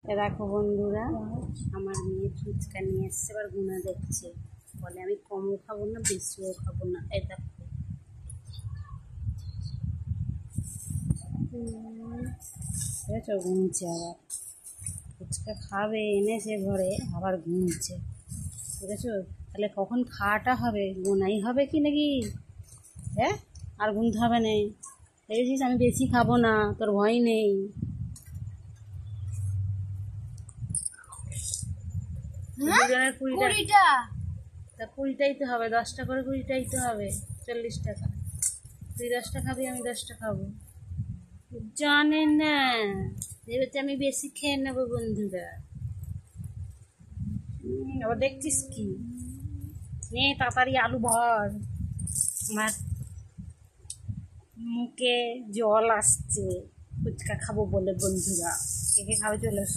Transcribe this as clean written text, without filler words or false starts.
দেখো বন্ধুরা, আমার মেয়ে ফুচকা নিয়ে এসছে, এবার গুনা দেখছে, বলে আমি কমও খাবো না বেশিও খাবো না। এই দেখো বুঝেছো, ঘুমছে আবার। ফুচকা খাবে এনেছে ঘরে, আবার ঘুমছে, বুঝেছো। তাহলে কখন খাওয়াটা হবে? গোনাই হবে কি নাকি? হ্যাঁ, আর গুনতে হবে না। দেখেছিস আমি বেশি খাবো না, তোর ভয় নেই। দুজনের 20টা, তা 20টাই তো হবে, 10টা করে 20টাই তো হবে, 40 টাকা। তুই 10টা খাবি, আমি 10টা খাবো। জানে না, ভেবেছে আমি বেশি খেয়ে নেবো বন্ধুরা। আবার দেখছিস কি? নে তাড়াতাড়ি আলু ভর। আমার মুখে জল আসছে ফুচকা খাবো বলে বন্ধুরা। কে কে খাবে চলে এসো।